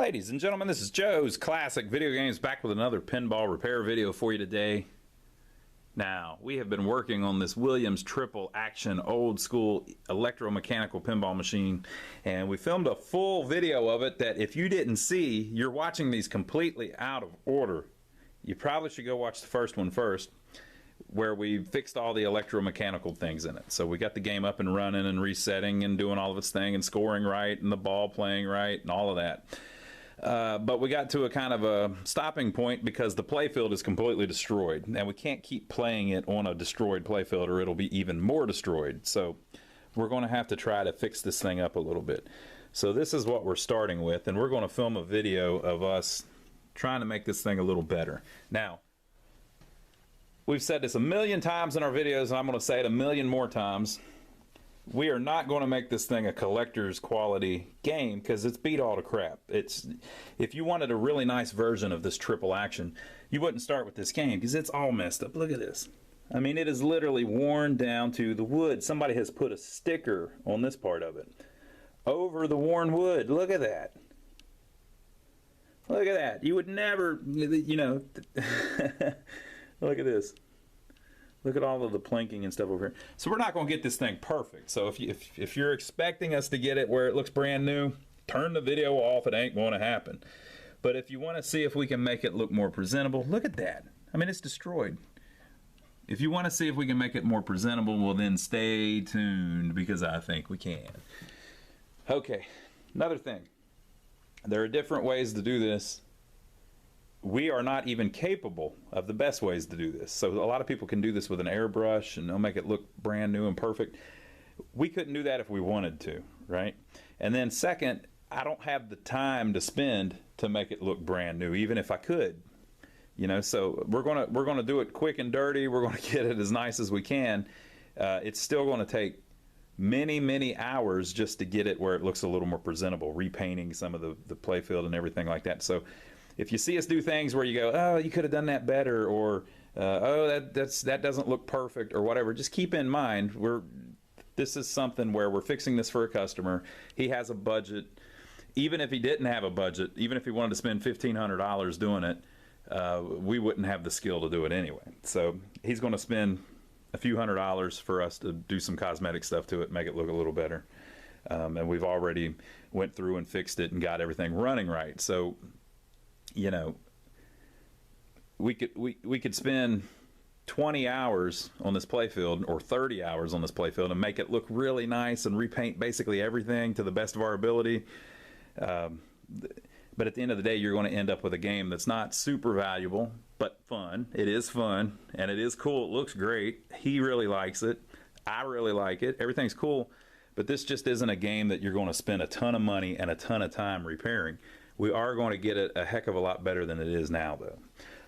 Ladies and gentlemen, this is Joe's Classic Video Games back with another pinball repair video for you today. Now, we have been working on this Williams triple action old school electromechanical pinball machine, and we filmed a full video of it that if you didn't see, you're watching these completely out of order. You probably should go watch the first one first, where we fixed all the electromechanical things in it. So we got the game up and running and resetting and doing all of its thing and scoring right and the ball playing right and all of that. But we got to a kind of a stopping point because the playfield is completely destroyed, and we can't keep playing it on a destroyed playfield or it'll be even more destroyed. So we're going to have to try to fix this thing up a little bit. So this is what we're starting with, and we're going to film a video of us trying to make this thing a little better. Now, we've said this a million times in our videos, and I'm going to say it a million more times. We are not going to make this thing a collector's quality game because it's beat all to crap. If you wanted a really nice version of this triple action, you wouldn't start with this game because it's all messed up. Look at this. I mean, it is literally worn down to the wood. Somebody has put a sticker on this part of it over the worn wood. Look at that. Look at that. You would never, you know, look at this. Look at all of the plinking and stuff over here. So we're not going to get this thing perfect. So if you're expecting us to get it where it looks brand new, turn the video off. It ain't going to happen. But if you want to see if we can make it look more presentable, look at that. I mean, it's destroyed. If you want to see if we can make it more presentable, well then stay tuned because I think we can. Okay, another thing. There are different ways to do this. We are not even capable of the best ways to do this. So a lot of people can do this with an airbrush and they'll make it look brand new and perfect. We couldn't do that if we wanted to, right? And then second, I don't have the time to spend to make it look brand new, even if I could. You know, so we're gonna do it quick and dirty. We're gonna get it as nice as we can. It's still gonna take many hours just to get it where it looks a little more presentable, repainting some of the playfield and everything like that. So if you see us do things where you go, oh, you could have done that better, or oh, that doesn't look perfect, or whatever, just keep in mind this is something where we're fixing this for a customer. He has a budget. Even if he didn't have a budget, even if he wanted to spend $1,500 doing it, we wouldn't have the skill to do it anyway. So he's going to spend a few $100s for us to do some cosmetic stuff to it, make it look a little better. And we've already went through and fixed it and got everything running right. So, you know, we could spend 20 hours on this playfield or 30 hours on this playfield and make it look really nice and repaint basically everything to the best of our ability. But at the end of the day, you're going to end up with a game that's not super valuable, but fun. It is fun, and it is cool. It looks great. He really likes it. I really like it. Everything's cool, but this just isn't a game that you're going to spend a ton of money and a ton of time repairing. We are going to get it a heck of a lot better than it is now, though.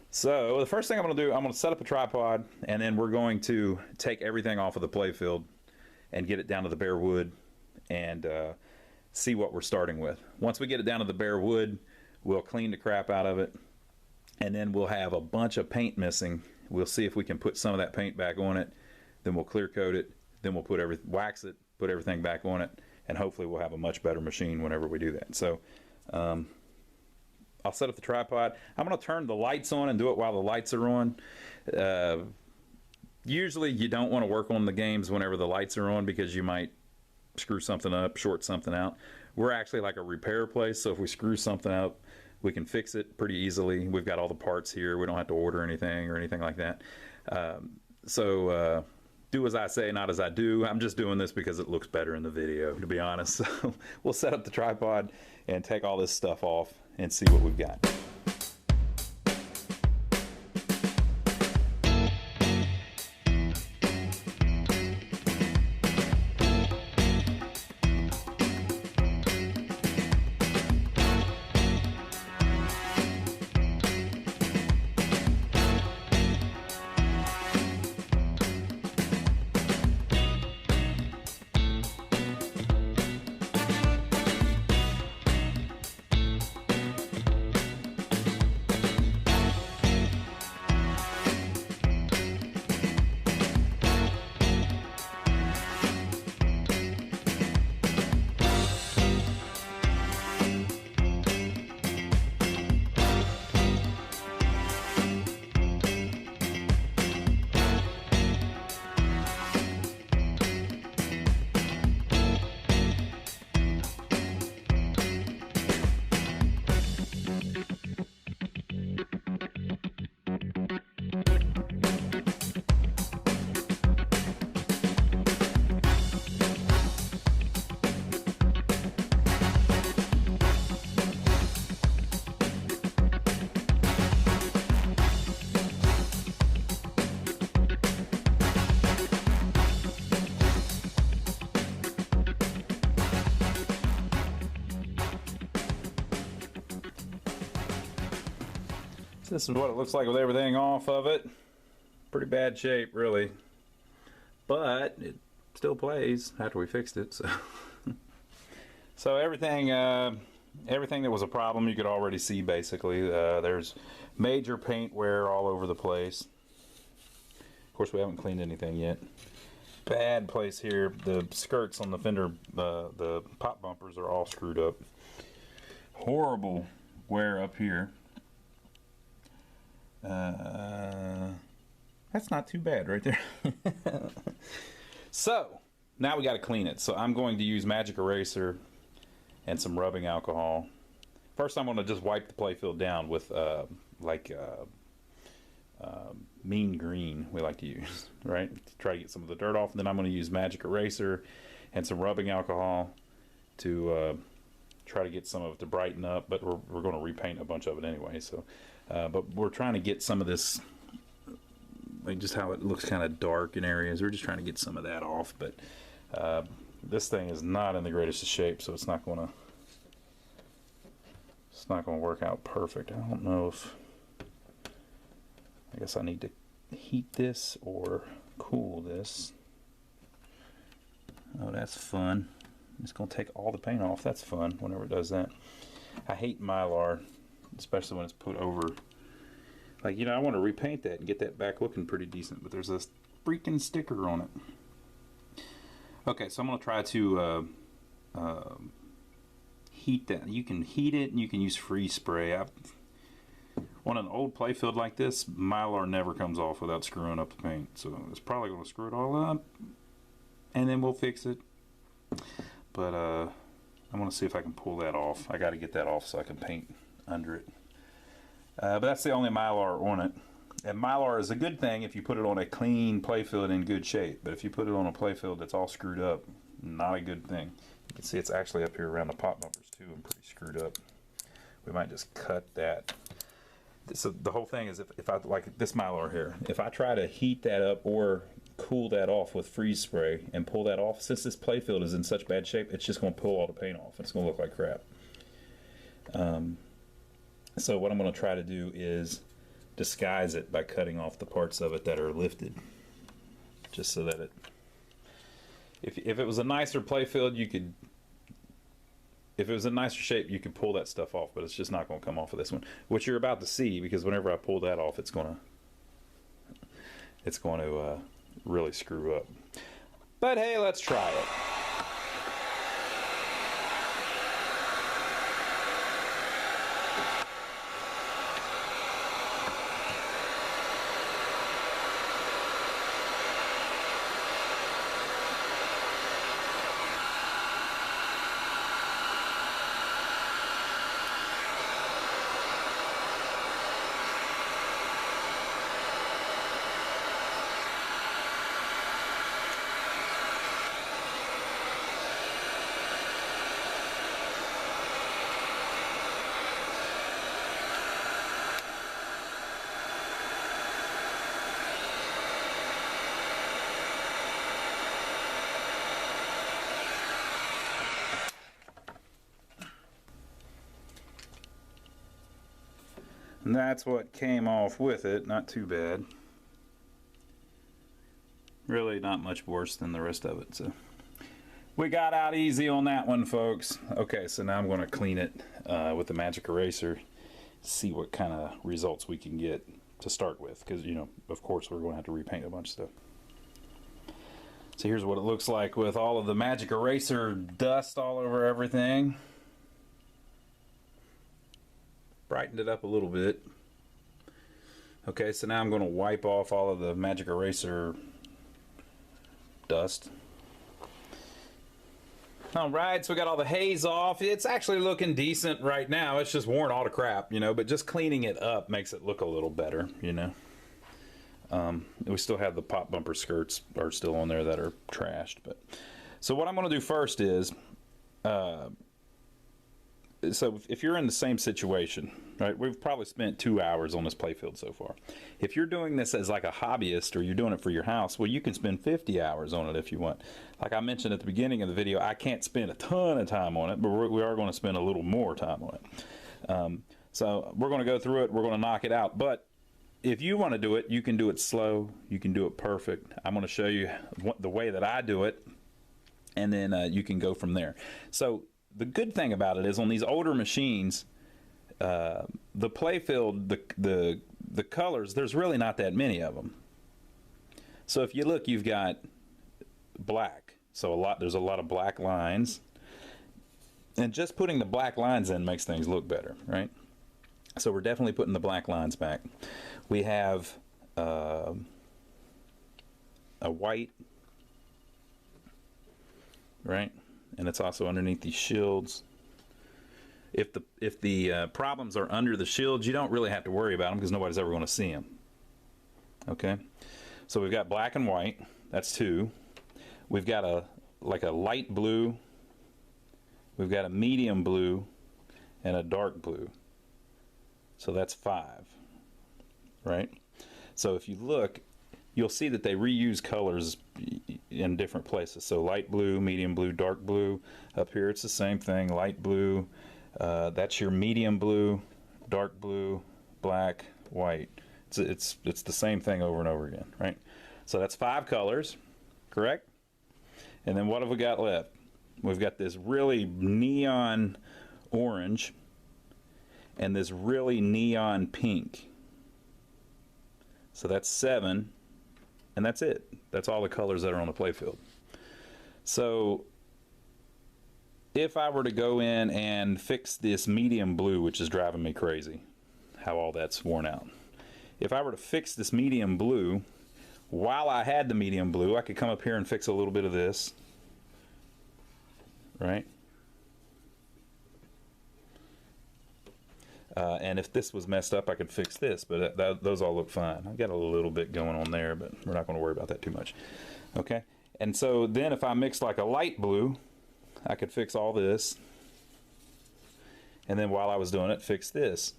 So the first thing I'm going to do, I'm going to set up a tripod, and then we're going to take everything off of the playfield and get it down to the bare wood and see what we're starting with. Once we get it down to the bare wood, we'll clean the crap out of it, and then we'll have a bunch of paint missing. We'll see if we can put some of that paint back on it, then we'll clear coat it, then we'll wax it, put everything back on it, and hopefully we'll have a much better machine whenever we do that. So I'll set up the tripod. I'm going to turn the lights on and do it while the lights are on. Usually you don't want to work on the games whenever the lights are on because you might screw something up, short something out. We're actually like a repair place, so if we screw something up, we can fix it pretty easily. We've got all the parts here. We don't have to order anything or anything like that. So do as I say, not as I do. I'm just doing this because it looks better in the video, to be honest. So we'll set up the tripod and take all this stuff off and see what we've got. This is what it looks like with everything off of it. Pretty bad shape, really. But it still plays after we fixed it. So everything that was a problem you could already see basically. There's major paint wear all over the place. Of course, we haven't cleaned anything yet. Bad place here. The skirts on the fender, the pop bumpers are all screwed up. Horrible wear up here. That's not too bad right there. So now we got to clean it. So I'm going to use magic eraser and some rubbing alcohol. First I'm going to just wipe the Playfield down with mean green we like to use, right, to try to get some of the dirt off. And then I'm going to use magic eraser and some rubbing alcohol to try to get some of it to brighten up, but we're going to repaint a bunch of it anyway. So but we're trying to get some of this, like just how it looks kind of dark in areas. We're just trying to get some of that off. But this thing is not in the greatest of shape, so it's not going to work out perfect. I don't know if, I guess I need to heat this or cool this. Oh, that's fun. It's going to take all the paint off. That's fun whenever it does that. I hate Mylar, especially when it's put over. Like, you know, I want to repaint that and get that back looking pretty decent, but there's this freaking sticker on it. Okay, so I'm going to try to heat that. You can heat it and you can use freeze spray. On an old Playfield like this, Mylar never comes off without screwing up the paint. So it's probably going to screw it all up, and then we'll fix it. But I'm going to see if I can pull that off. I got to get that off so I can paint under it. But that's the only Mylar on it. And Mylar is a good thing if you put it on a clean Playfield in good shape. But if you put it on a Playfield that's all screwed up, not a good thing. You can see it's actually up here around the pop bumpers too and pretty screwed up. We might just cut that. So the whole thing is, if I, like this Mylar here, if I try to heat that up or cool that off with freeze spray and pull that off, since this Playfield is in such bad shape, it's just going to pull all the paint off. It's going to look like crap. So what I'm going to try to do is disguise it by cutting off the parts of it that are lifted, just so that it, if it was a nicer Playfield, you could, if it was in nicer shape, you could pull that stuff off, but it's just not going to come off of this one, which you're about to see, because whenever I pull that off, it's going to really screw up. But hey, let's try it. And that's what came off with it. Not too bad. Really not much worse than the rest of it. So we got out easy on that one, folks. Okay, so now I'm going to clean it with the magic eraser. See what kind of results we can get to start with. Because, you know, of course we're going to have to repaint a bunch of stuff. So here's what it looks like with all of the magic eraser dust all over everything. Brightened it up a little bit. Okay, so now I'm going to wipe off all of the magic eraser dust. Alright, so we got all the haze off. It's actually looking decent right now. It's just worn all to crap, you know, but just cleaning it up makes it look a little better, you know. We still have the pop bumper skirts are still on there that are trashed. But so what I'm going to do first is, so if you're in the same situation, right, we've probably spent 2 hours on this Playfield so far. If you're doing this as like a hobbyist or you're doing it for your house, well, you can spend 50 hours on it if you want. Like I mentioned at the beginning of the video, I can't spend a ton of time on it, but we are going to spend a little more time on it. So we're going to go through it. We're going to knock it out. But if you want to do it, you can do it slow. You can do it perfect. I'm going to show you the way that I do it, and then you can go from there. So the good thing about it is on these older machines, the Playfield, the colors, there's really not that many of them. So if you look, you've got black. So there's a lot of black lines. And just putting the black lines in makes things look better, right? So we're definitely putting the black lines back. We have a white, right? And it's also underneath these shields. If the problems are under the shields, you don't really have to worry about them because nobody's ever going to see them. Okay? So we've got black and white. That's 2. We've got a light blue. We've got a medium blue and a dark blue. So that's 5, right? So if you look, you'll see that they reuse colors in different places. So light blue, medium blue, dark blue. Up here it's the same thing, light blue. That's your medium blue, dark blue, black, white. It's the same thing over and over again, right? So that's 5 colors, correct? And then what have we got left? We've got this really neon orange and this really neon pink. So that's 7, and that's it. That's all the colors that are on the Playfield. So if I were to go in and fix this medium blue, which is driving me crazy, how all that's worn out. If I were to fix this medium blue, while I had the medium blue, I could come up here and fix a little bit of this, right? And if this was messed up, I could fix this, but those all look fine. I've got a little bit going on there, but we're not going to worry about that too much. Okay? And so then if I mixed like a light blue, I could fix all this. And then while I was doing it, fix this.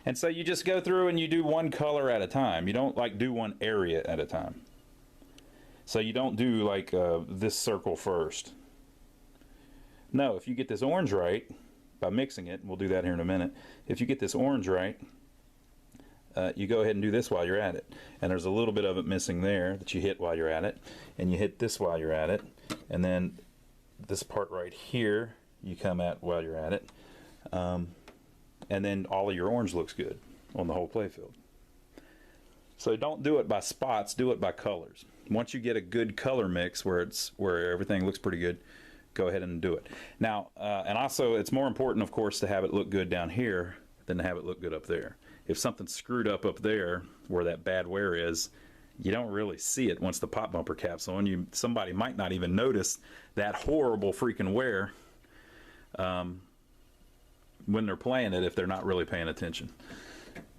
And so you just go through and you do one color at a time. You don't like do one area at a time. So you don't do like this circle first. No, if you get this orange right, by mixing it, and we'll do that here in a minute. If you get this orange right, you go ahead and do this while you're at it. And there's a little bit of it missing there that you hit while you're at it. And you hit this while you're at it. And then this part right here, you come at while you're at it. And then all of your orange looks good on the whole Playfield. So don't do it by spots, do it by colors. Once you get a good color mix where everything looks pretty good, go ahead and do it. Now, and also it's more important, of course, to have it look good down here than to have it look good up there. If something's screwed up there where that bad wear is, you don't really see it once the pop bumper cap's on. Somebody might not even notice that horrible freaking wear when they're playing it if they're not really paying attention.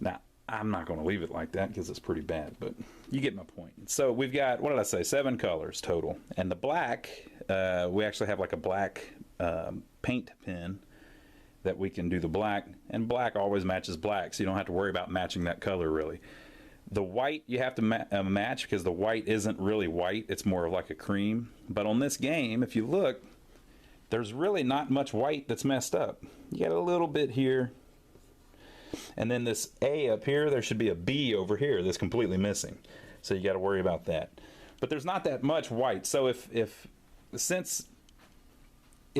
Now, I'm not going to leave it like that because it's pretty bad, but you get my point. So we've got, what did I say, 7 colors total. And the black, we actually have like a black paint pen that we can do the black, and black always matches black, so you don't have to worry about matching that color really. The white you have to match because the white isn't really white, it's more of like a cream. But on this game, if you look, there's really not much white that's messed up. You got a little bit here. And then this A up here, there should be a B over here that's completely missing. So you got to worry about that. But there's not that much white. So if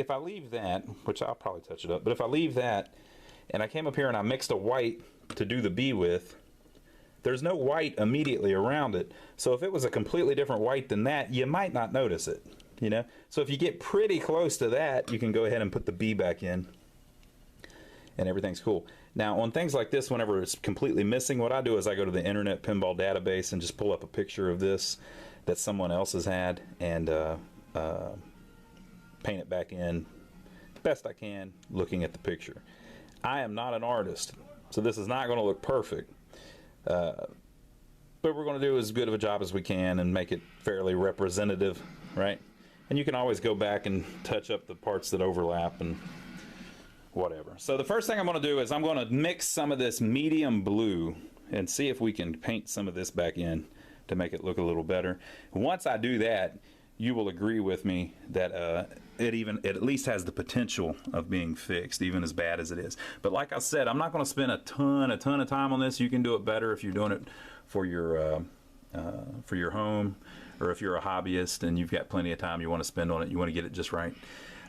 I leave that, which I'll probably touch it up, but if I leave that and I came up here and I mixed a white to do the B with, there's no white immediately around it. So if it was a completely different white than that, you might not notice it, you know? So if you get pretty close to that, you can go ahead and put the B back in and everything's cool. Now on things like this, whenever it's completely missing, what I do is I go to the Internet Pinball database and just pull up a picture of this that someone else has had and paint it back in best I can looking at the picture. I am not an artist, so this is not going to look perfect. But we're going to do as good of a job as we can and make it fairly representative, right? And you can always go back and touch up the parts that overlap and whatever. So the first thing I'm going to do is I'm going to mix some of this medium blue and see if we can paint some of this back in to make it look a little better. Once I do that, you will agree with me that it at least has the potential of being fixed, even as bad as it is. But like I said, I'm not going to spend a ton of time on this. You can do it better if you're doing it for your home, or if you're a hobbyist and you've got plenty of time you want to spend on it, you want to get it just right.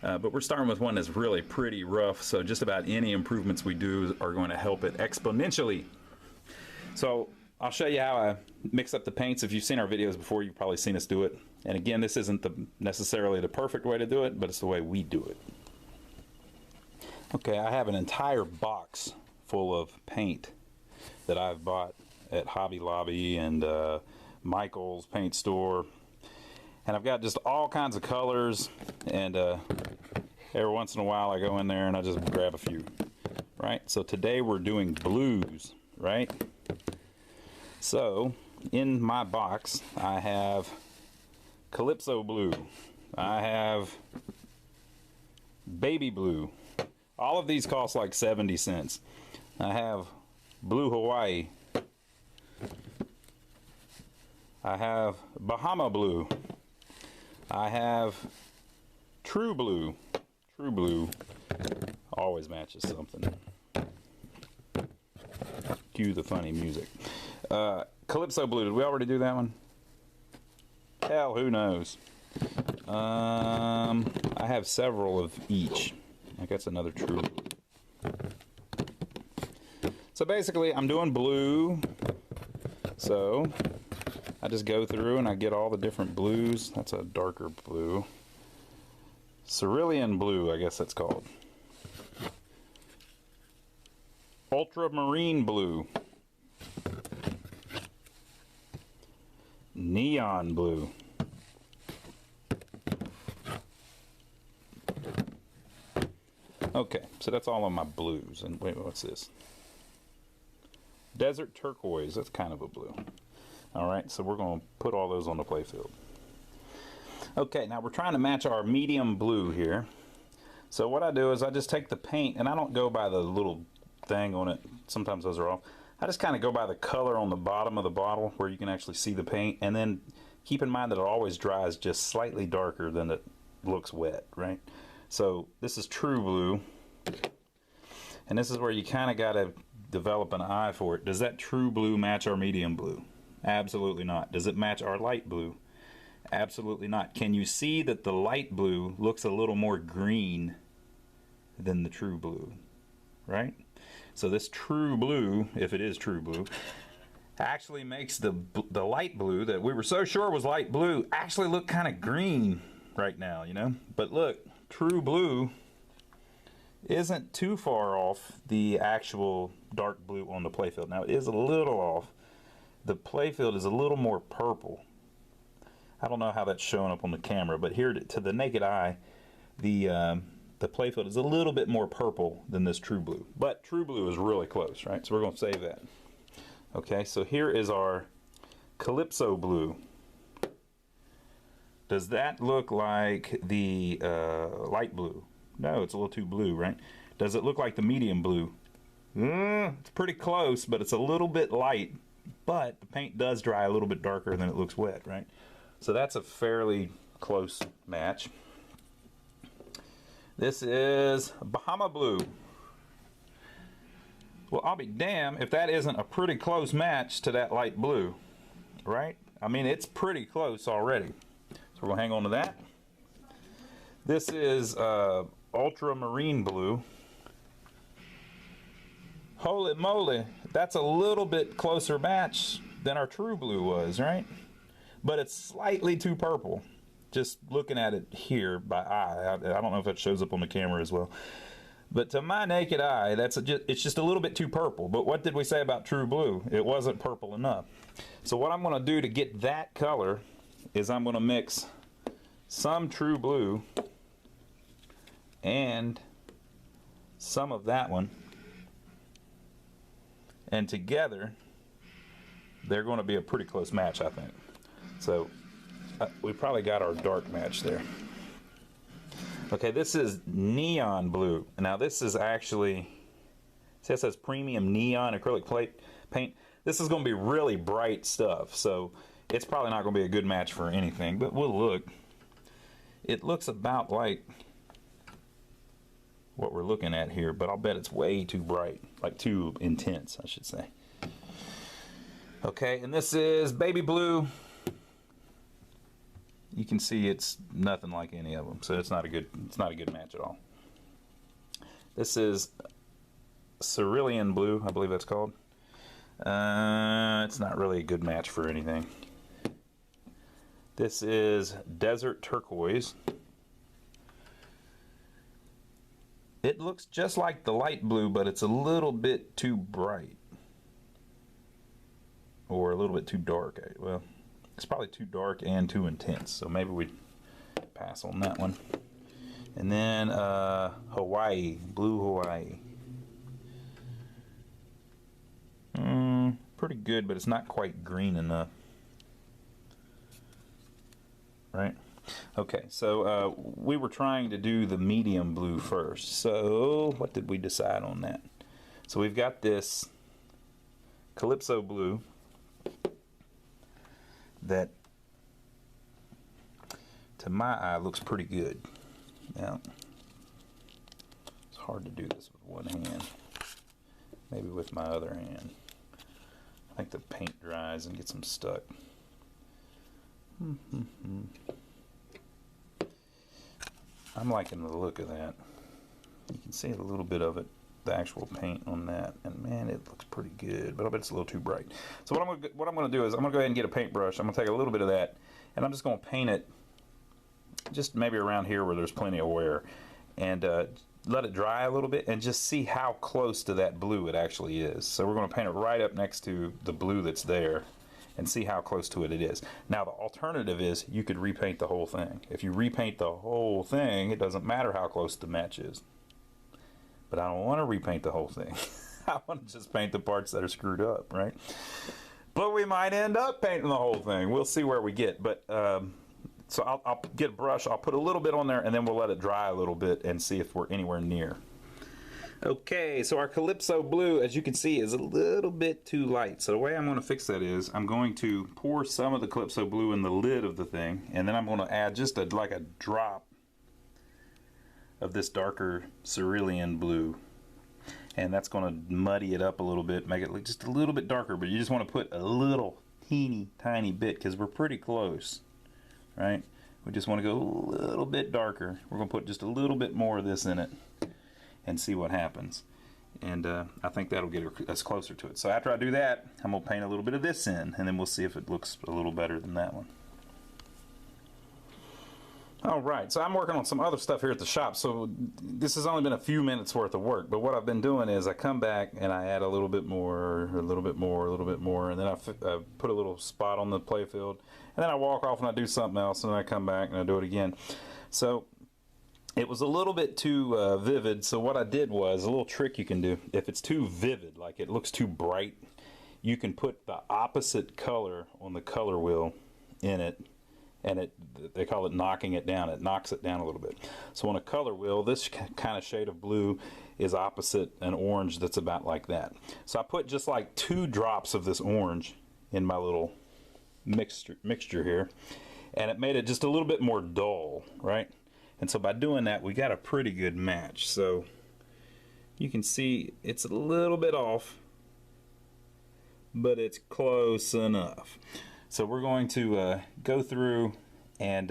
But we're starting with one that's really pretty rough, so just about any improvements we do are going to help it exponentially. So I'll show you how I mix up the paints. If you've seen our videos before, you've probably seen us do it. And again, this isn't necessarily the perfect way to do it, but it's the way we do it. Okay, I have an entire box full of paint that I've bought at Hobby Lobby and Michael's paint store. And I've got just all kinds of colors, and every once in a while I go in there and I just grab a few, right? So today we're doing blues, right? So in my box I have Calypso blue, I have baby blue. All of these cost like 70 cents. I have blue Hawaii. I have Bahama blue. I have true blue. True blue always matches something. Cue the funny music. Calypso blue, did we already do that one? Hell, who knows? I have several of each. I guess another true blue. So basically, I'm doing blue. So I just go through and I get all the different blues. That's a darker blue. Cerulean blue, I guess that's called. Ultramarine blue. Neon blue. Okay, so that's all on my blues. And wait, what's this? Desert turquoise, that's kind of a blue. Alright, so we're going to put all those on the playfield. Okay, now we're trying to match our medium blue here. So what I do is I just take the paint, and I don't go by the little thing on it. Sometimes those are off. I just kind of go by the color on the bottom of the bottle where you can actually see the paint, and then keep in mind that it always dries just slightly darker than it looks wet, right? So this is true blue, and this is where you kind of got to develop an eye for it. Does that true blue match our medium blue? Absolutely not. Does it match our light blue? Absolutely not. Can you see that the light blue looks a little more green than the true blue, right? So this true blue, if it is true blue, actually makes the light blue that we were so sure was light blue actually look kind of green right now, you know? But look, true blue isn't too far off the actual dark blue on the playfield. Now it is a little off. The playfield is a little more purple. I don't know how that's showing up on the camera, but here to the naked eye, the playfield is a little bit more purple than this true blue. But true blue is really close, right? So we're going to save that. Okay, so here is our Calypso blue. Does that look like the light blue? No, it's a little too blue, right? Does it look like the medium blue? It's pretty close, but it's a little bit light. But the paint does dry a little bit darker than it looks wet, right? So that's a fairly close match. This is Bahama blue. Well, I'll be damned if that isn't a pretty close match to that light blue, right? I mean, it's pretty close already. So we're gonna hang on to that. This is ultramarine blue. Holy moly, that's a little bit closer match than our true blue was, right? But it's slightly too purple. Just looking at it here by eye, I don't know if that shows up on the camera as well. But to my naked eye, it's just a little bit too purple. But what did we say about true blue? It wasn't purple enough. So what I'm going to do to get that color is I'm going to mix some true blue and some of that one. And together, they're going to be a pretty close match, I think. So we probably got our dark match there. Okay, this is neon blue. Now this is actually, see it says premium neon acrylic plate paint. This is going to be really bright stuff, so it's probably not going to be a good match for anything, but we'll look. It looks about like what we're looking at here, but I'll bet it's way too bright, like too intense, I should say. Okay, and this is baby blue. You can see it's nothing like any of them, so it's not a good match at all. This is cerulean blue, I believe that's called. It's not really a good match for anything. This is desert turquoise. It looks just like the light blue, but it's a little bit too bright. Or a little bit too dark. Well, it's probably too dark and too intense, so maybe we pass on that one. And then Hawaii, blue Hawaii. Pretty good, but it's not quite green enough. Right? Okay, so we were trying to do the medium blue first. So what did we decide on that? So we've got this Calypso blue that to my eye looks pretty good. Now, it's hard to do this with one hand. Maybe with my other hand. I think the paint dries and gets them stuck. I'm liking the look of that. You can see a little bit of it, the actual paint on that, and man, it looks pretty good, but I bet it's a little too bright. So what I'm going to do is I'm going to go ahead and get a paintbrush. I'm going to take a little bit of that, and I'm just going to paint it just maybe around here where there's plenty of wear, and let it dry a little bit and just see how close to that blue it actually is. So we're going to paint it right up next to the blue that's there and see how close to it is. Now the alternative is you could repaint the whole thing. If you repaint the whole thing, it doesn't matter how close the match is. But I don't want to repaint the whole thing. I want to just paint the parts that are screwed up, right? But we might end up painting the whole thing. We'll see where we get. But so I'll get a brush, I'll put a little bit on there, and then we'll let it dry a little bit and see if we're anywhere near. Okay, so our Calypso blue, as you can see, is a little bit too light. So the way I'm going to fix that is I'm going to pour some of the Calypso blue in the lid of the thing, and then I'm going to add just like a drop of this darker cerulean blue. And that's going to muddy it up a little bit, make it look just a little bit darker, but you just want to put a little teeny tiny bit because we're pretty close. Right? We just want to go a little bit darker. We're going to put just a little bit more of this in it and see what happens. And I think that'll get us closer to it. So after I do that, I'm going to paint a little bit of this in, and then we'll see if it looks a little better than that one. Alright, so I'm working on some other stuff here at the shop, so this has only been a few minutes worth of work, but what I've been doing is I come back and I add a little bit more, a little bit more, a little bit more, and then I put a little spot on the Playfield, and then I walk off and I do something else, and then I come back and I do it again. So it was a little bit too vivid, so what I did was, a little trick you can do, if it's too vivid, like it looks too bright, you can put the opposite color on the color wheel in it, and they call it knocking it down. It knocks it down a little bit. So on a color wheel, this kind of shade of blue is opposite an orange that's about like that. So I put just like 2 drops of this orange in my little mixture here, and it made it just a little bit more dull, right? And so by doing that, we got a pretty good match. So you can see it's a little bit off, but it's close enough. So we're going to go through and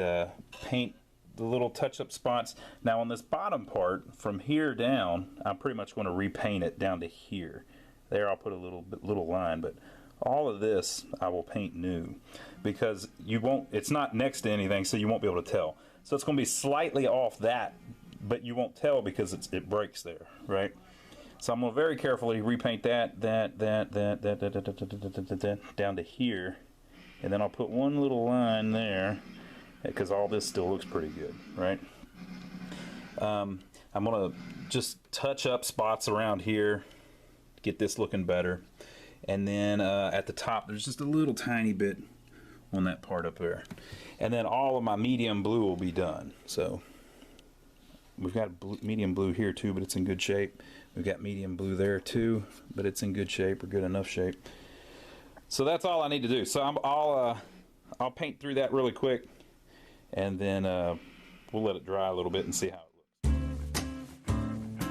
paint the little touch-up spots. Now on this bottom part, from here down, I'm pretty much going to repaint it down to here. There I'll put a little line, but all of this I will paint new because it's not next to anything, so you won't be able to tell. So it's going to be slightly off that, but you won't tell because it breaks there, right? So I'm going to very carefully repaint that down to here. And then I'll put one little line there because all this still looks pretty good, right? I'm going to just touch up spots around here, get this looking better. And then at the top, there's just a little tiny bit on that part up there. And then all of my medium blue will be done. So we've got medium blue here too, but it's in good shape. We've got medium blue there too, but it's in good shape or good enough shape. So that's all I need to do. So I'll paint through that really quick, and then we'll let it dry a little bit and see how it looks.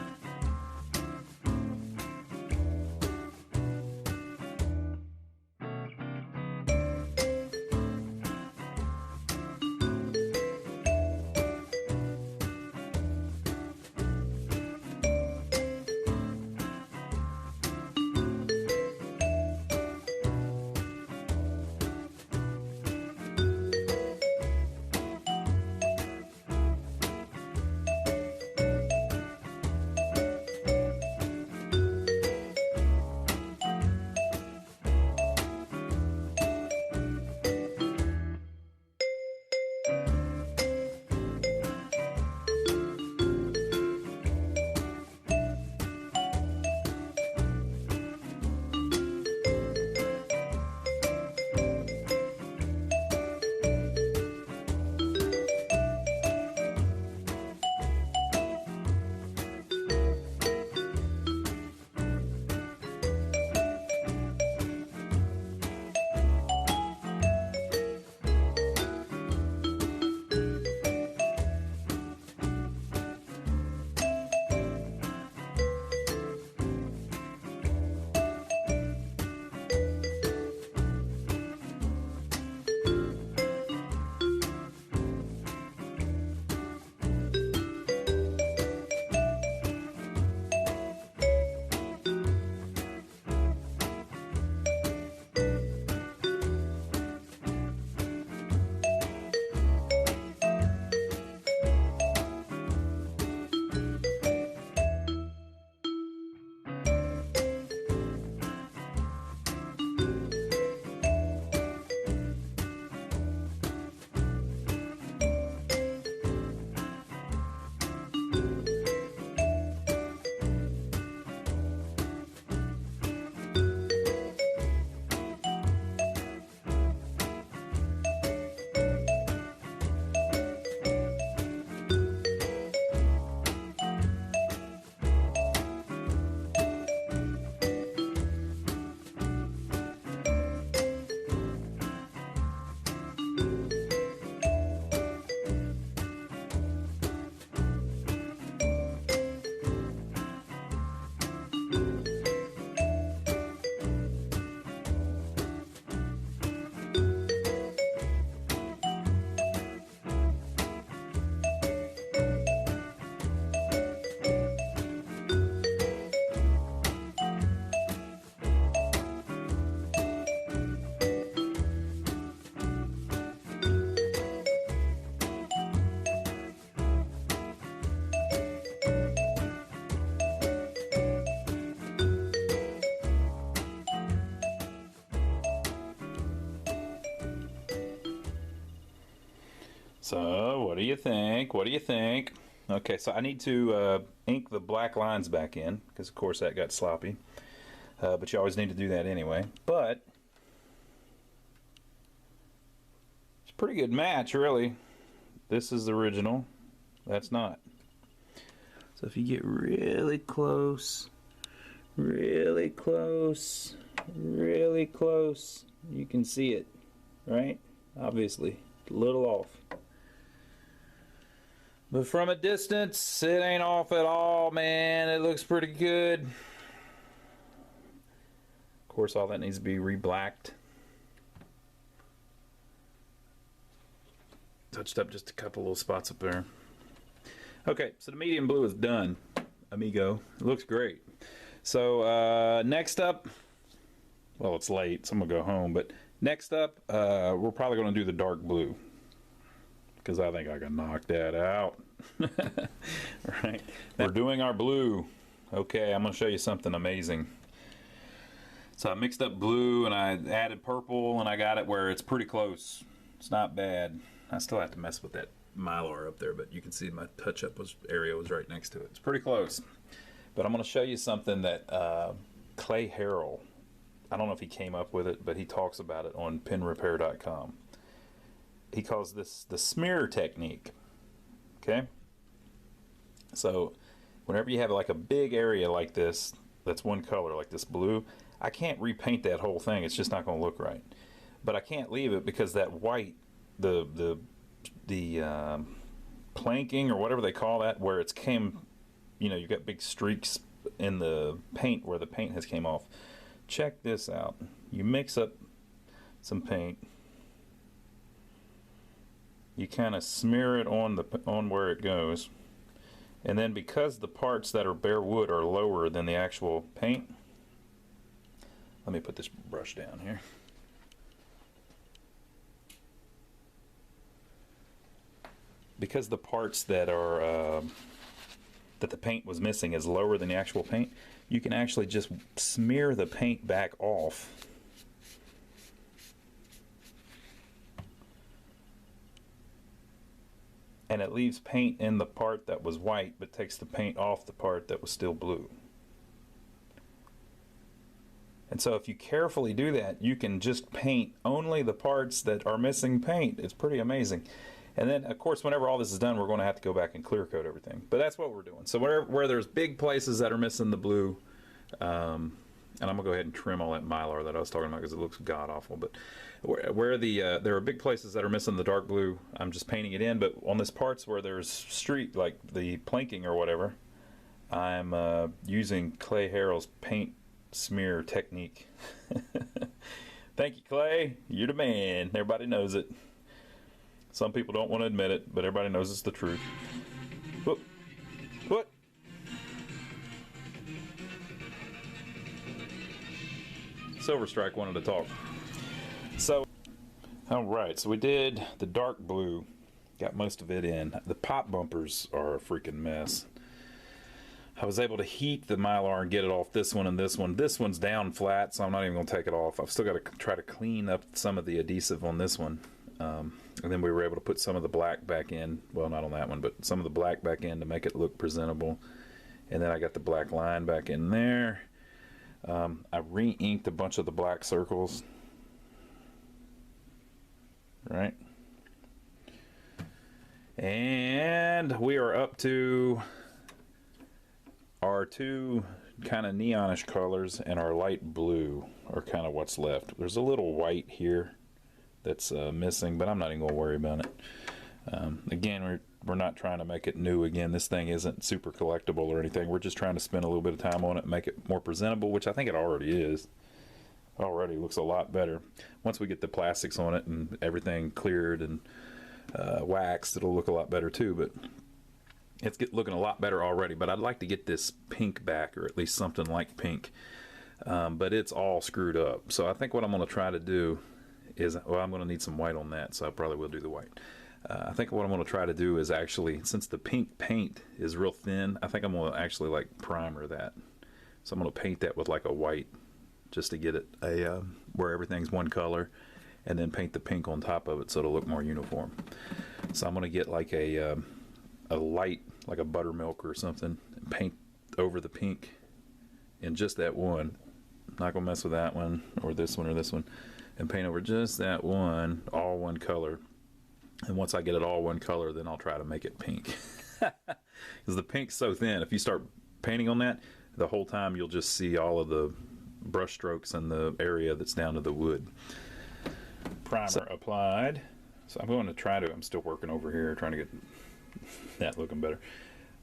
So, what do you think? What do you think? Okay, so I need to ink the black lines back in, because of course that got sloppy. But you always need to do that anyway. But it's a pretty good match, really. This is the original. That's not. So if you get really close, really close, really close, you can see it, right? Obviously, a little off. But from a distance, it ain't off at all, man. It looks pretty good. Of course, all that needs to be re-blacked. Touched up just a couple little spots up there. Okay, so the medium blue is done, amigo. It looks great. So next up, well, it's late, so I'm gonna go home. But next up, we're probably gonna do the dark blue, because I think I can knock that out. Right, we're doing our blue. Okay, I'm gonna show you something amazing. So I mixed up blue and I added purple, and I got it where it's pretty close. It's not bad. I still have to mess with that Mylar up there, but you can see my touch-up area was right next to it. It's pretty close. But I'm going to show you something that Clay Harrell, I don't know if he came up with it, but he talks about it on pinrepair.com. He calls this the smear technique. Okay? So whenever you have like a big area like this, that's one color, like this blue, I can't repaint that whole thing. It's just not going to look right. But I can't leave it because that white, the planking or whatever they call that, where it's came, you know, you got big streaks in the paint where the paint has came off. Check this out. You mix up some paint, you kind of smear it on where it goes, and then because the parts that are bare wood are lower than the actual paint, let me put this brush down here. Because the parts that are that the paint was missing is lower than the actual paint, you can actually just smear the paint back off. And it leaves paint in the part that was white, but takes the paint off the part that was still blue. And so if you carefully do that, you can just paint only the parts that are missing paint. It's pretty amazing. And then, of course, whenever all this is done, we're going to have to go back and clear coat everything. But that's what we're doing. So where there's big places that are missing the blue, and I'm going to go ahead and trim all that Mylar that I was talking about because it looks god-awful. But where there are big places that are missing the dark blue, I'm just painting it in. But on this parts where there's streak, like the planking or whatever, I'm using Clay Harrell's paint smear technique. Thank you, Clay. You're the man. Everybody knows it. Some people don't want to admit it, but everybody knows it's the truth. Whoop. What? Silver Strike wanted to talk. So, alright, so we did the dark blue. Got most of it in. The pop bumpers are a freaking mess. I was able to heat the Mylar and get it off this one and this one. This one's down flat, so I'm not even going to take it off. I've still got to try to clean up some of the adhesive on this one. And then we were able to put some of the black back in. Well, not on that one, but some of the black back in to make it look presentable. And then I got the black line back in there. I re-inked a bunch of the black circles. Right. And we are up to our two kind of neonish colors, and our light blue are kind of what's left. There's a little white here that's missing, but I'm not even going to worry about it. Again, we're not trying to make it new again. This thing isn't super collectible or anything. We're just trying to spend a little bit of time on it and make it more presentable, which I think it already is. Already looks a lot better. Once we get the plastics on it and everything cleared and waxed, it'll look a lot better too, but it's looking a lot better already. But I'd like to get this pink back, or at least something like pink, but it's all screwed up. So I think what I'm going to try to do is, well, I'm going to need some white on that, so I probably will do the white. I think what I'm going to try to do is actually, since the pink paint is real thin, I think I'm going to actually like primer that. So I'm going to paint that with like a white, just to get it where everything's one color. and then paint the pink on top of it so it'll look more uniform. So I'm going to get like a light, like a buttermilk or something, and paint over the pink in just that one. I'm not going to mess with that one or this one or this one, and paint over just that one, all one color. And once I get it all one color, then I'll try to make it pink. Because the pink's so thin, if you start painting on that, the whole time you'll just see all of the brush strokes and the area that's down to the wood. Primer applied. So I'm going to try to, I'm still working over here trying to get that looking better.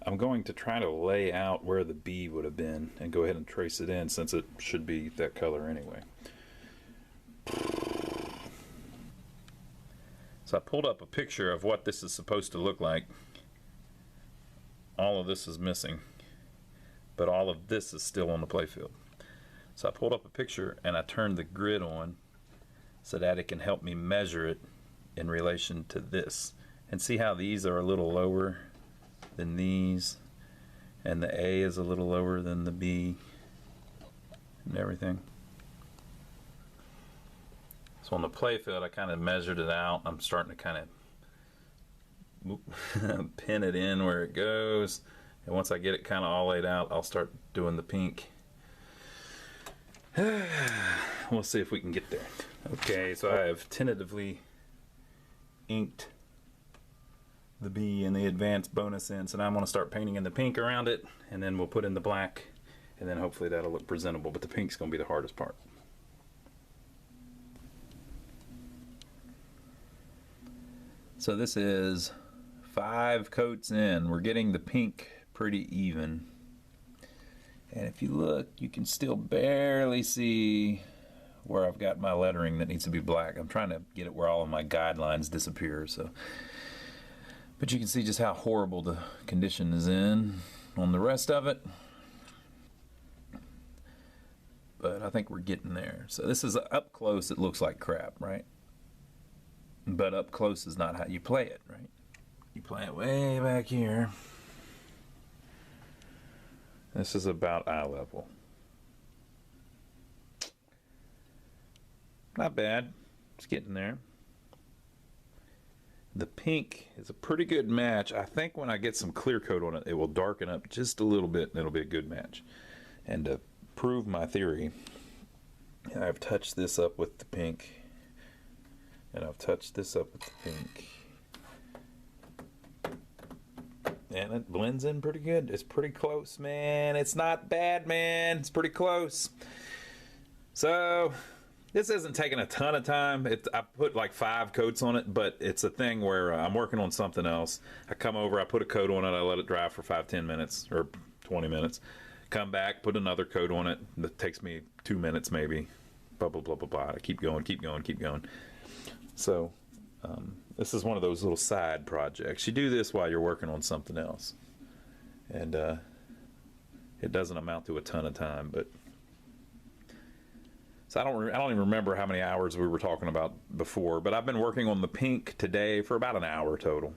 I'm going to try to lay out where the B would have been and go ahead and trace it in, since it should be that color anyway. So I pulled up a picture of what this is supposed to look like. All of this is missing, but all of this is still on the playfield. So I pulled up a picture and I turned the grid on so that it can help me measure it in relation to this. And see how these are a little lower than these, and the A is a little lower than the B, and everything. So on the playfield, I kind of measured it out. I'm starting to kind of pin it in where it goes, and once I get it kind of all laid out, I'll start doing the pink. We'll see if we can get there. Okay, so I have tentatively inked the B and the advanced bonus in, so now I'm going to start painting in the pink around it, and then we'll put in the black, and then hopefully that'll look presentable, but the pink's going to be the hardest part. So this is 5 coats in. We're getting the pink pretty even, and if you look, you can still barely see where I've got my lettering that needs to be black. I'm trying to get it where all of my guidelines disappear, so. But you can see just how horrible the condition is in on the rest of it. But I think we're getting there. So this is up close, it looks like crap, right? But up close is not how you play it, right? You play it way back here. This is about eye level. Not bad. It's getting there. The pink is a pretty good match. I think when I get some clear coat on it, it will darken up just a little bit and it'll be a good match. And to prove my theory, I've touched this up with the pink, and I've touched this up with the pink, and it blends in pretty good. It's pretty close, man. It's not bad, man. It's pretty close. So this isn't taking a ton of time. I put like 5 coats on it, but it's a thing where I'm working on something else. I come over, I put a coat on it, I let it dry for 5-10 minutes or 20 minutes. Come back, put another coat on it. That takes me 2 minutes maybe. Blah, blah, blah, blah, blah. I keep going, keep going, keep going. So this is one of those little side projects. You do this while you're working on something else. And it doesn't amount to a ton of time, but so I don't even remember how many hours we were talking about before, but I've been working on the pink today for about an hour total.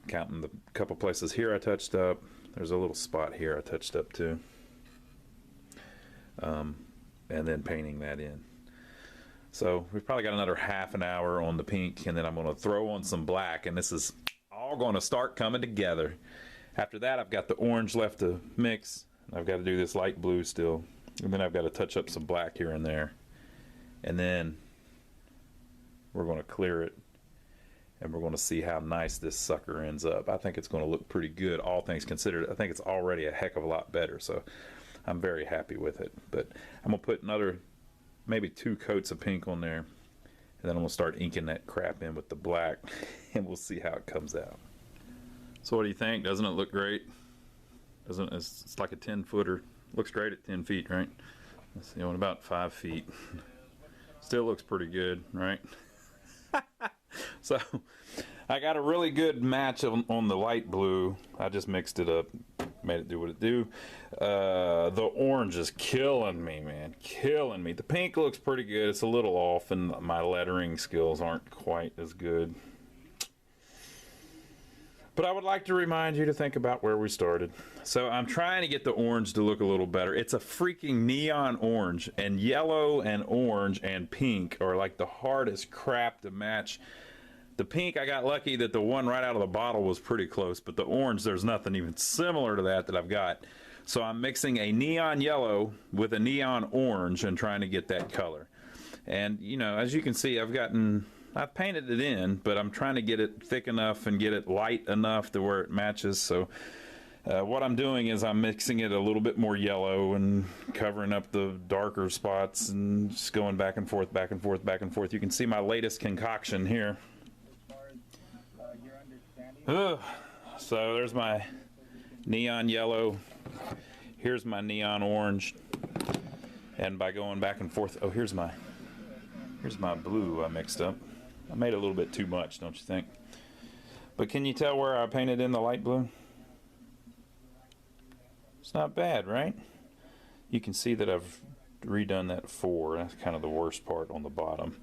Counting the couple places here I touched up. There's a little spot here I touched up too. And then painting that in. So we've probably got another half an hour on the pink, and then I'm going to throw on some black, and this is all going to start coming together. After that, I've got the orange left to mix. I've got to do this light blue still. And then I've got to touch up some black here and there. And then we're going to clear it, and we're going to see how nice this sucker ends up. I think it's going to look pretty good, all things considered. I think it's already a heck of a lot better, so I'm very happy with it. But I'm going to put another, maybe 2 coats of pink on there, and then I'm going to start inking that crap in with the black, and we'll see how it comes out. So what do you think? Doesn't it look great? Doesn't it's like a 10-footer. Looks great at 10 feet, right? Let's see, on about 5 feet. Still looks pretty good, right? So I got a really good match on the light blue. I just mixed it up, made it do what it do. The orange is killing me, man, killing me. The pink looks pretty good. It's a little off, and my lettering skills aren't quite as good. But I would like to remind you to think about where we started. So I'm trying to get the orange to look a little better. It's a freaking neon orange, and yellow and orange and pink are like the hardest crap to match. The pink, I got lucky that the one right out of the bottle was pretty close, but the orange, there's nothing even similar to that I've got. So I'm mixing a neon yellow with a neon orange and trying to get that color. And, you know, as you can see, I've painted it in, but I'm trying to get it thick enough and get it light enough to where it matches. So what I'm doing is I'm mixing it a little bit more yellow and covering up the darker spots and just going back and forth, back and forth, back and forth. You can see my latest concoction here. So there's my neon yellow. Here's my neon orange. And by going back and forth, oh, here's my blue I mixed up. I made a little bit too much, don't you think? But can you tell where I painted in the light blue? It's not bad, right? You can see that I've redone that 4. That's kind of the worst part on the bottom.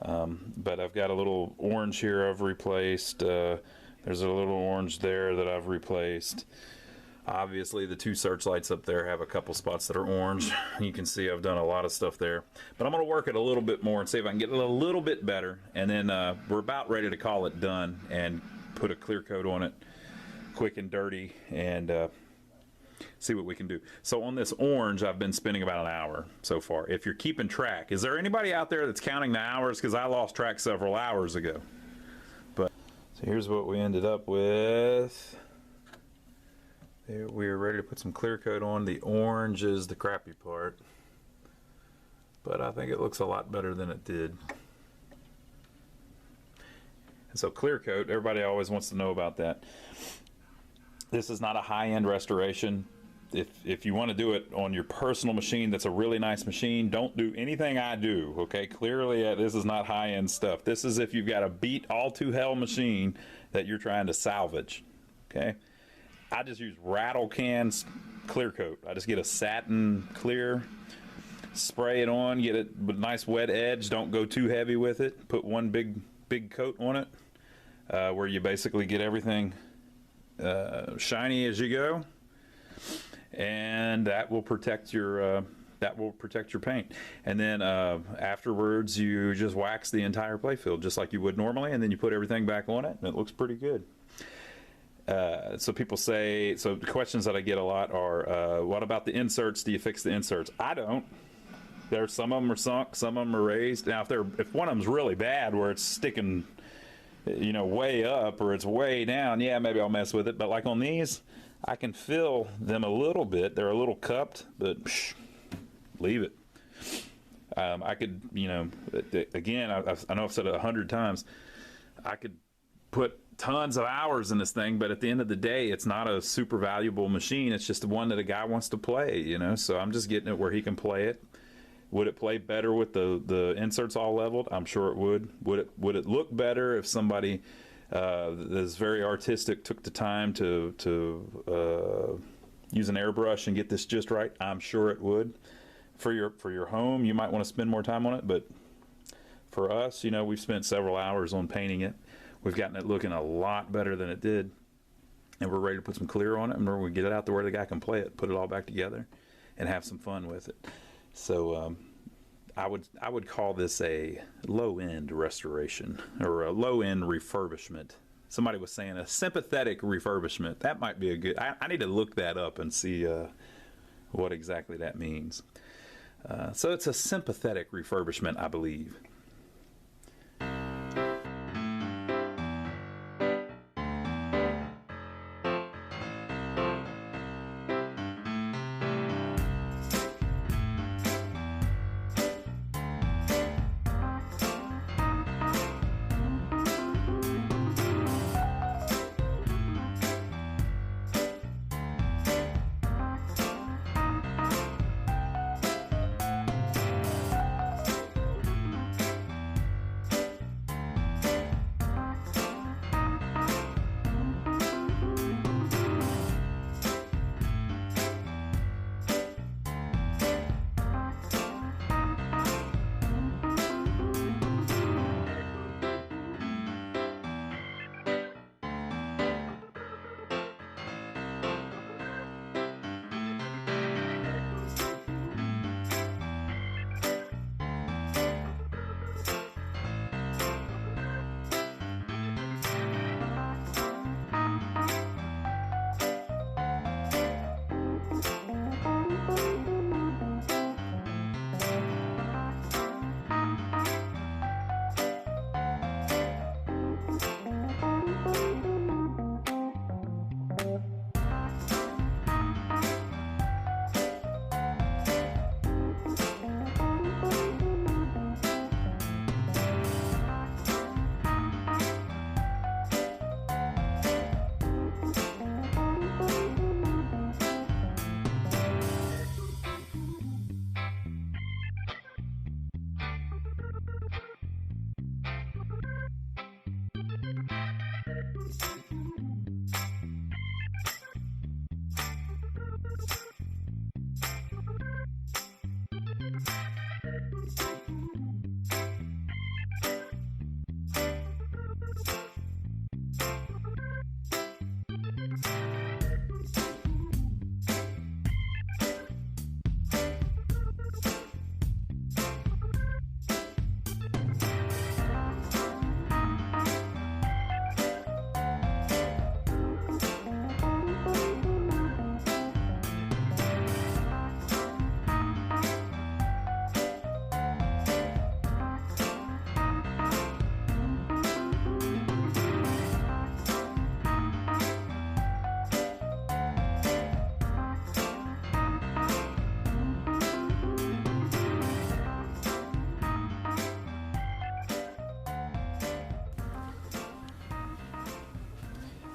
But I've got a little orange here I've replaced. There's a little orange there that I've replaced. Obviously the 2 searchlights up there have a couple spots that are orange. You can see I've done a lot of stuff there. But I'm going to work it a little bit more and see if I can get it a little bit better. And then we're about ready to call it done and put a clear coat on it, quick and dirty, and see what we can do. So on this orange, I've been spending about an hour so far. If you're keeping track, is there anybody out there that's counting the hours? Because I lost track several hours ago. But so here's what we ended up with. We're ready to put some clear coat on. The orange is the crappy part, but I think it looks a lot better than it did. And so clear coat, everybody always wants to know about that. This is not a high-end restoration. If you want to do it on your personal machine that's a really nice machine, don't do anything I do, okay? Clearly this is not high-end stuff. This is if you've got a beat all to hell machine that you're trying to salvage, okay? I just use rattle cans clear coat. I just get a satin clear, spray it on, get it with a nice wet edge. Don't go too heavy with it. Put one big coat on it, where you basically get everything shiny as you go, and that will protect your paint. And then afterwards, you just wax the entire playfield just like you would normally, and then you put everything back on it, and it looks pretty good. So people say, so the questions that I get a lot are, what about the inserts? Do you fix the inserts? I don't. There's some of them are sunk, some of them are raised. Now, if one of them's really bad, where it's sticking, you know, way up or it's way down, yeah, maybe I'll mess with it. But like on these, I can fill them a little bit. They're a little cupped, but leave it. I could, you know, again, I know I've said it 100 times. I could put tons of hours in this thing, but at the end of the day, it's not a super valuable machine. It's just the one that a guy wants to play, you know. So I'm just getting it where he can play it. Would it play better with the inserts all leveled? I'm sure it would. Would it look better if somebody that's very artistic took the time to use an airbrush and get this just right? I'm sure it would. For your home, you might want to spend more time on it, but for us, you know, we've spent several hours on painting it. We've gotten it looking a lot better than it did, and we're ready to put some clear on it, and we're going to get it out to where the guy can play it, put it all back together, and have some fun with it. So I would call this a low-end restoration or a low-end refurbishment. Somebody was saying a sympathetic refurbishment. That might be a good. I need to look that up and see what exactly that means. So it's a sympathetic refurbishment, I believe.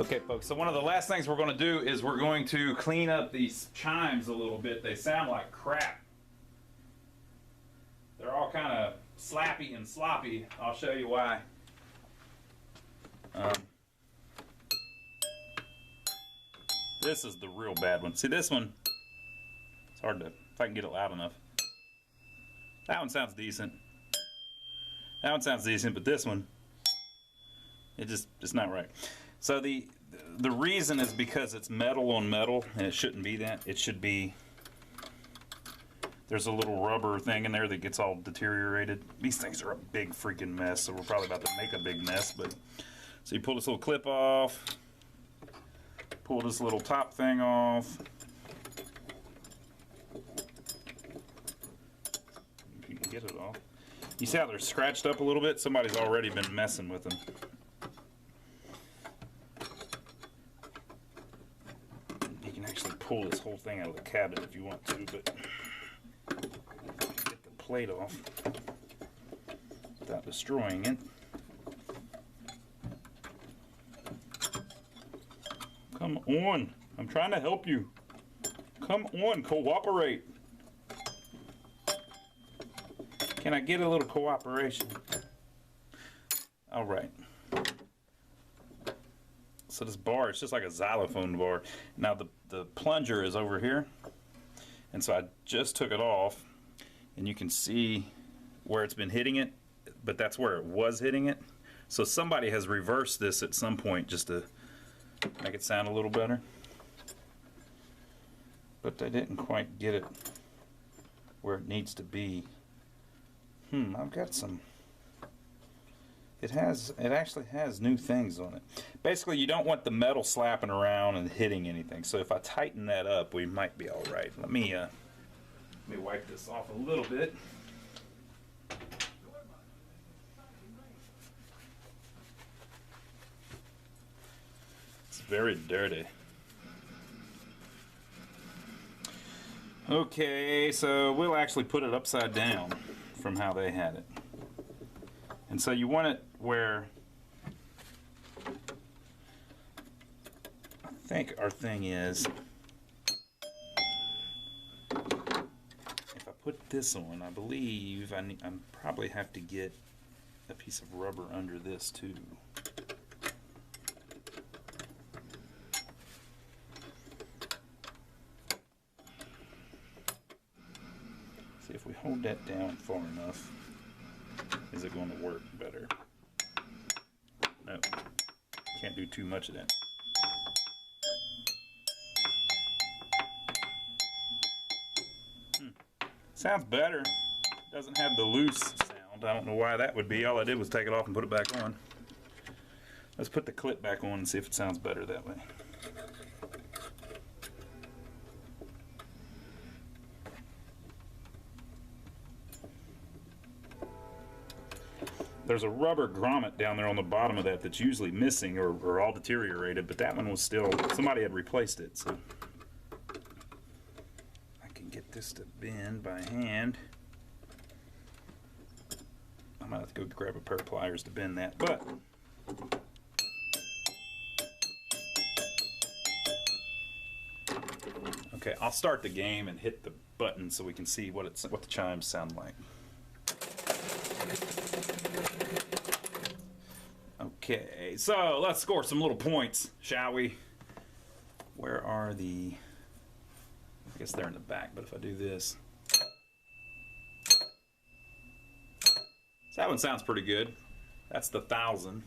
Okay, folks, so one of the last things we're going to do is we're going to clean up these chimes a little bit. They sound like crap. They're all kind of slappy and sloppy. I'll show you why. This is the real bad one. See, this one, it's hard to, if I can get it loud enough. That one sounds decent. That one sounds decent, but this one, it's not right. So the reason is because it's metal on metal, and it shouldn't be that. It should be, there's a little rubber thing in there that gets all deteriorated. These things are a big freaking mess, so we're probably about to make a big mess. But so you pull this little clip off, pull this little top thing off. If you can get it off. You see how they're scratched up a little bit? Somebody's already been messing with them. You can actually pull this whole thing out of the cabinet if you want to, but get the plate off without destroying it. Come on, I'm trying to help you. Come on, cooperate. Can I get a little cooperation? All right. So this bar, it's just like a xylophone bar. Now the plunger is over here. And so I just took it off, and you can see where it's been hitting it, but that's where it was hitting it. So somebody has reversed this at some point just to make it sound a little better. But they didn't quite get it where it needs to be. I've got some. It actually has new things on it. Basically, you don't want the metal slapping around and hitting anything. So if I tighten that up, we might be all right. Let me wipe this off a little bit. It's very dirty. Okay, so we'll actually put it upside down from how they had it. And so you want it where I think our thing is, if I put this on, I believe I probably have to get a piece of rubber under this too. See if we hold that down far enough. Is it going to work better? No. Can't do too much of that. Sounds better. Doesn't have the loose sound. I don't know why that would be. All I did was take it off and put it back on. Let's put the clip back on and see if it sounds better that way. There's a rubber grommet down there on the bottom of that that's usually missing or all deteriorated, but that one was still, somebody had replaced it. So I can get this to bend by hand. I might have to go grab a pair of pliers to bend that, but okay, I'll start the game and hit the button so we can see what the chimes sound like. Okay, so let's score some little points, shall we? Where are the... I guess they're in the back, but if I do this... So that one sounds pretty good. That's the 1,000.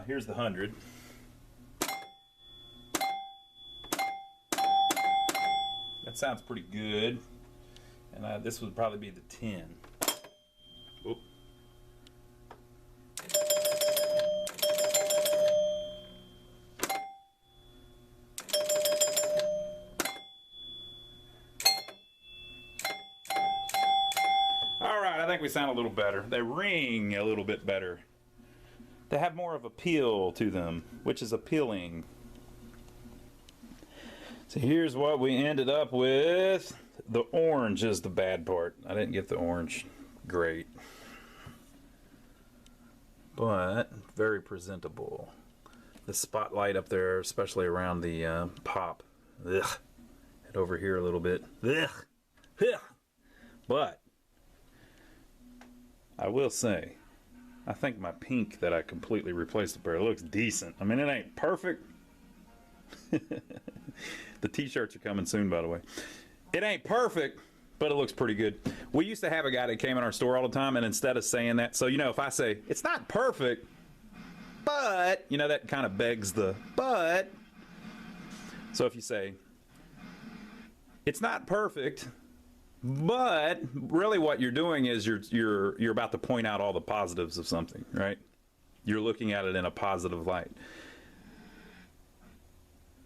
Here's the 100. That sounds pretty good. And this would probably be the 10. Oop. I think we sound a little better. They ring a little bit better. They have more of appeal to them, which is appealing. So here's what we ended up with. The orange is the bad part. I didn't get the orange great, but very presentable. the spotlight up there, especially around the pop. Ugh. Head over here a little bit. Ugh. Ugh. But I will say, I think my pink that I completely replaced the pair looks decent. I mean, it ain't perfect. The t-shirts are coming soon, by the way. It ain't perfect, but it looks pretty good. We used to have a guy that came in our store all the time, and instead of saying that, so, you know, if I say, it's not perfect, but, you know, that kind of begs the but. So if you say, it's not perfect, but really what you're doing is you're about to point out all the positives of something, right? You're looking at it in a positive light.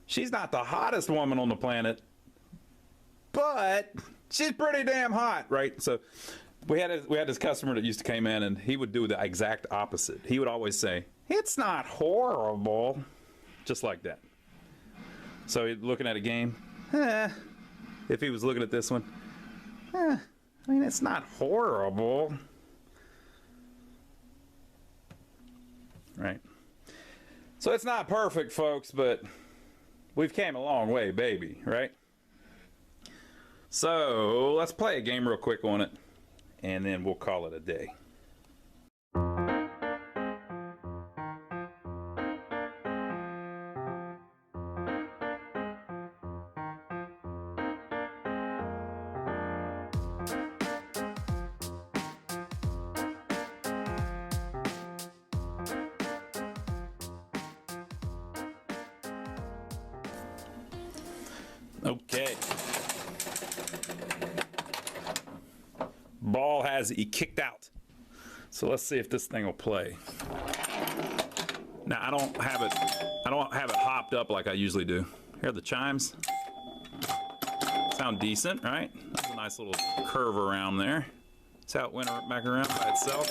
She's not the hottest woman on the planet, but she's pretty damn hot, right? So we had this customer that used to come in, and he would do the exact opposite. He would always say, it's not horrible, just like that. So he's looking at a game, if he was looking at this one, I mean, it's not horrible, right? So it's not perfect, folks, but we've came a long way, baby, right? So let's play a game real quick on it, and then we'll call it a day. Okay. Ball has kicked out. So let's see if this thing will play. Now I don't have it hopped up like I usually do. Here are the chimes. Sound decent, right? That's a nice little curve around there. That's how it went back around by itself.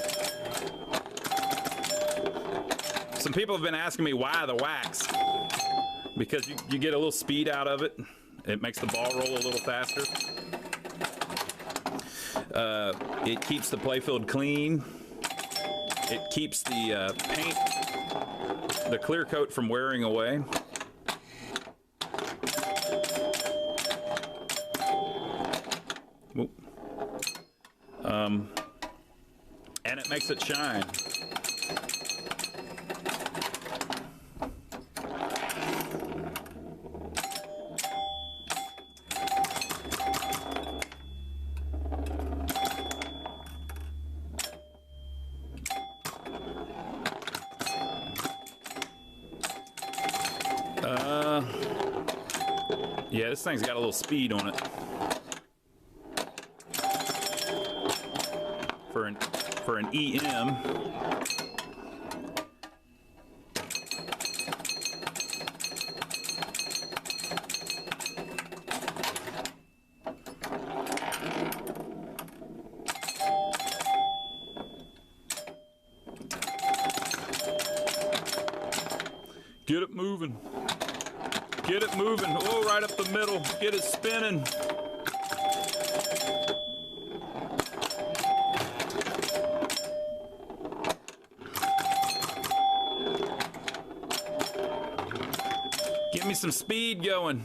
Some people have been asking me why the wax. Because you get a little speed out of it. It makes the ball roll a little faster. It keeps the playfield clean. It keeps the paint, the clear coat from wearing away. And it makes it shine. Yeah, this thing's got a little speed on it. For an EM. Get it moving. Get it moving. Oh, right up the middle. Get it spinning. Get me some speed going.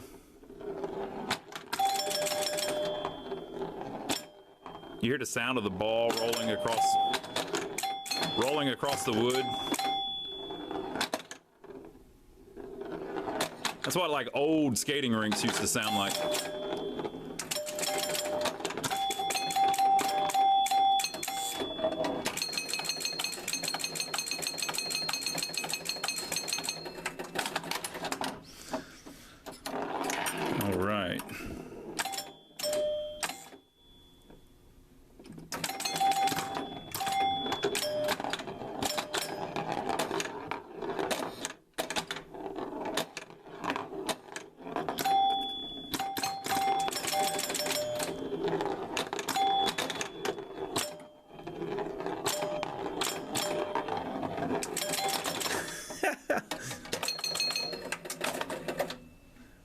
You hear the sound of the ball rolling across the wood. That's what like old skating rinks used to sound like. All right.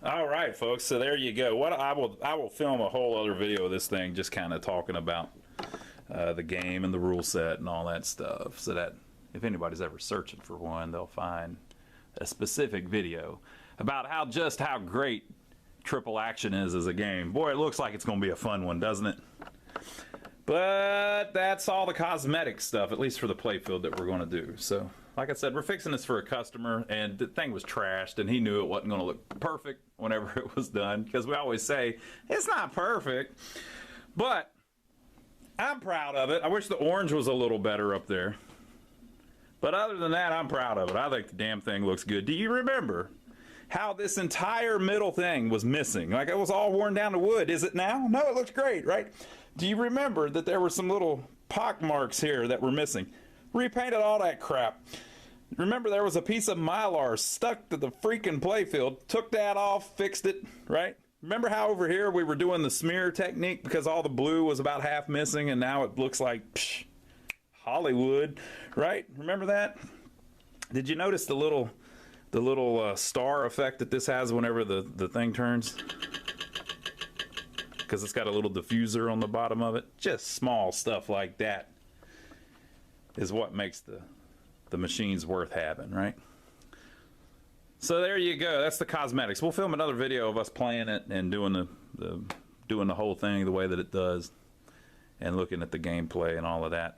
All right, folks. So there you go. What I will film a whole other video of this thing, just kind of talking about the game and the rule set and all that stuff, so that if anybody's ever searching for one, they'll find a specific video about how great Triple Action is as a game. Boy, it looks like it's going to be a fun one, doesn't it? But that's all the cosmetic stuff, at least for the Playfield, that we're going to do. So, like I said, we're fixing this for a customer, and the thing was trashed, and he knew it wasn't going to look perfect whenever it was done, because we always say, it's not perfect. But I'm proud of it. I wish the orange was a little better up there. But other than that, I'm proud of it. I think the damn thing looks good. Do you remember how this entire middle thing was missing? Like it was all worn down to wood. Is it now? No, it looks great, right? Do you remember that there were some little pock marks here that were missing? Repainted all that crap. Remember there was a piece of Mylar stuck to the freaking Playfield. Took that off, fixed it, right? Remember how over here we were doing the smear technique because all the blue was about half missing, and now it looks like Hollywood, right? Remember that? Did you notice the little star effect that this has whenever the thing turns? Because it's got a little diffuser on the bottom of it. Just small stuff like that is what makes the machines worth having, right? So there you go. That's the cosmetics. We'll film another video of us playing it and doing the whole thing the way that it does, and looking at the gameplay and all of that.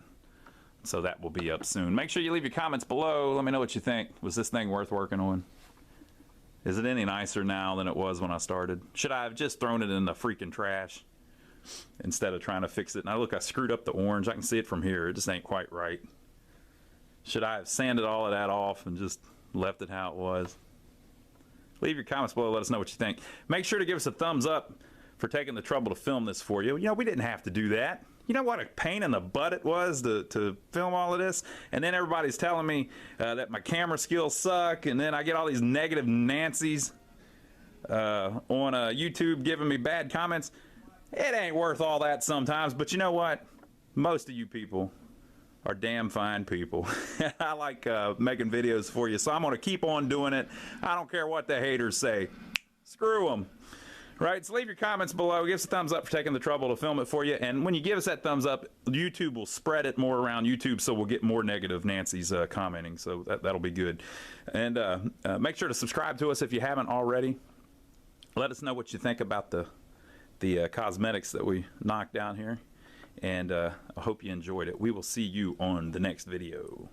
So that will be up soon. Make sure you leave your comments below. Let me know what you think. Was this thing worth working on? Is it any nicer now than it was when I started? Should I have just thrown it in the freaking trash instead of trying to fix it? Now look, I screwed up the orange. I can see it from here. It just ain't quite right. Should I have sanded all of that off and just left it how it was? Leave your comments below. Let us know what you think. Make sure to give us a thumbs up for taking the trouble to film this for you. You know, we didn't have to do that. You know what a pain in the butt it was to film all of this? And then everybody's telling me that my camera skills suck, and then I get all these negative Nancy's on YouTube giving me bad comments. It ain't worth all that sometimes, but you know what? Most of you people are damn fine people. I like making videos for you, so I'm going to keep on doing it. I don't care what the haters say. Screw them. Right, so leave your comments below. Give us a thumbs up for taking the trouble to film it for you. And when you give us that thumbs up, YouTube will spread it more around YouTube, so we'll get more negative Nancy's commenting. So that'll be good. And make sure to subscribe to us if you haven't already. Let us know what you think about the cosmetics that we knocked down here. And I hope you enjoyed it. We will see you on the next video.